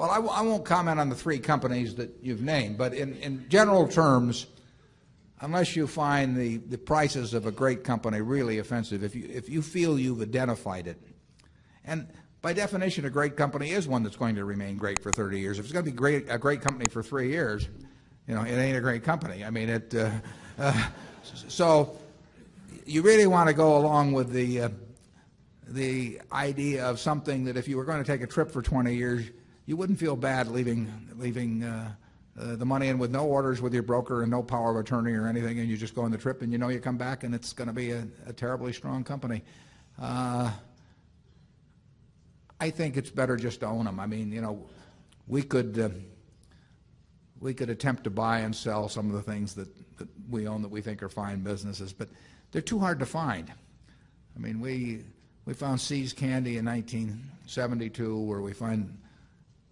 Well, I won't comment on the three companies that you've named, but in general terms, unless you find the prices of a great company really offensive, if you feel you've identified it, and by definition, a great company is one that's going to remain great for 30 years. If it's going to be a great company for 3 years, it ain't a great company. I mean, so you really want to go along with the idea of something that if you were going to take a trip for 20 years, you wouldn't feel bad leaving the money in with no orders with your broker and no power of attorney or anything, and you just go on the trip and you come back and it's going to be a terribly strong company. I think it's better just to own them. I mean, we could attempt to buy and sell some of the things that we own that we think are fine businesses, but they're too hard to find. I mean, we found See's Candy in 1972, where we find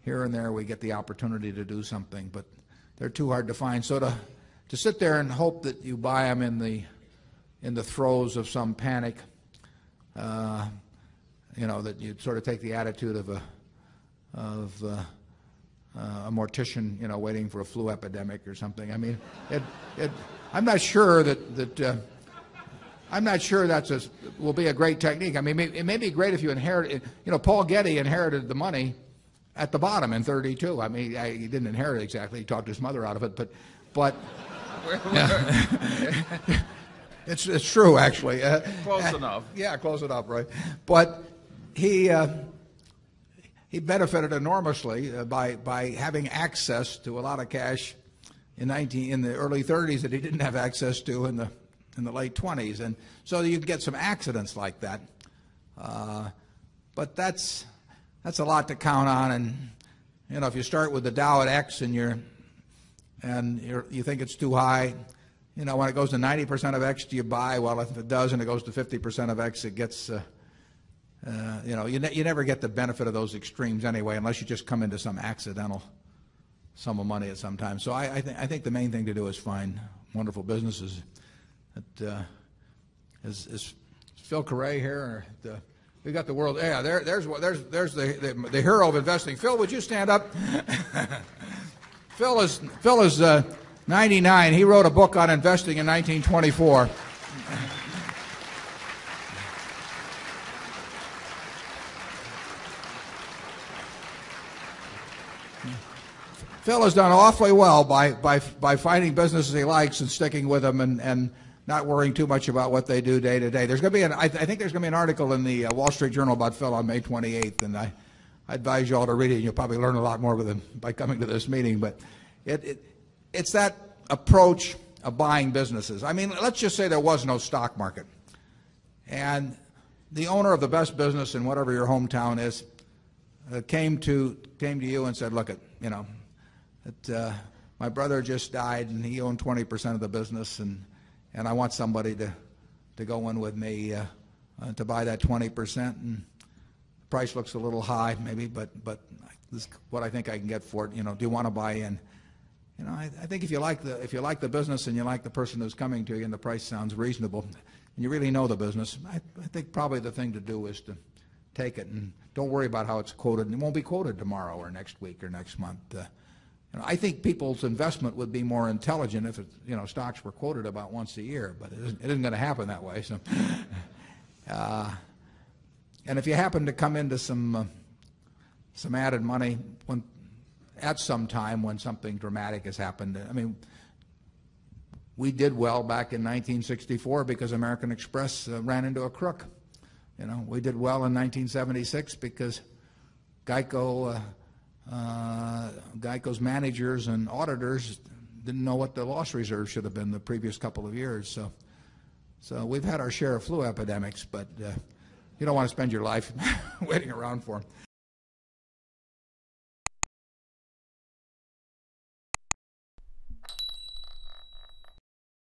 here and there we get the opportunity to do something, but they're too hard to find. So to sit there and hope that you buy them in the throes of some panic, that you sort of take the attitude of a mortician, waiting for a flu epidemic or something. I mean, I'm not sure that I'm not sure will be a great technique. I mean, it may be great if you inherit. Paul Getty inherited the money at the bottom in '32. I mean, he didn't inherit it exactly. He talked his mother out of it, but it's true actually. Close enough. Yeah, close enough, right? But he benefited enormously by having access to a lot of cash in the early 30s that he didn't have access to in the late 20s, and so you'd get some accidents like that. But that's a lot to count on, and if you start with the Dow at X and you think it's too high, when it goes to 90% of X, do you buy? Well, if it does and it goes to 50% of X, it gets you never get the benefit of those extremes anyway, unless you just come into some accidental sum of money at some time. So I think the main thing to do is find wonderful businesses. Is Phil Carre here? We got the world. Yeah, there's the hero of investing. Phil, would you stand up? Phil is 99. He wrote a book on investing in 1924. Phil has done awfully well by finding businesses he likes and sticking with them and not worrying too much about what they do day to day. There's going to be I think there's going to be an article in the Wall Street Journal about Phil on May 28th, and I advise you all to read it. You'll probably learn a lot more with him by coming to this meeting. But it's that approach of buying businesses. I mean, let's just say there was no stock market, and the owner of the best business in whatever your hometown is came to you and said, "Look, my brother just died, and he owned 20% of the business, and I want somebody to go in with me to buy that 20%. And the price looks a little high, maybe, but this is what I think I can get for it. Do you want to buy in?" I think if you like the business and you like the person who's coming to you, and the price sounds reasonable, and you really know the business, I think probably the thing to do is to take it and don't worry about how it's quoted. And it won't be quoted tomorrow or next week or next month. I think people's investment would be more intelligent if stocks were quoted about once a year, but it isn't going to happen that way. So, and if you happen to come into some added money at some time when something dramatic has happened, I mean, we did well back in 1964 because American Express ran into a crook. We did well in 1976 because Geico's managers and auditors didn't know what the loss reserve should have been the previous couple of years. So we've had our share of flu epidemics, but you don't want to spend your life waiting around for them.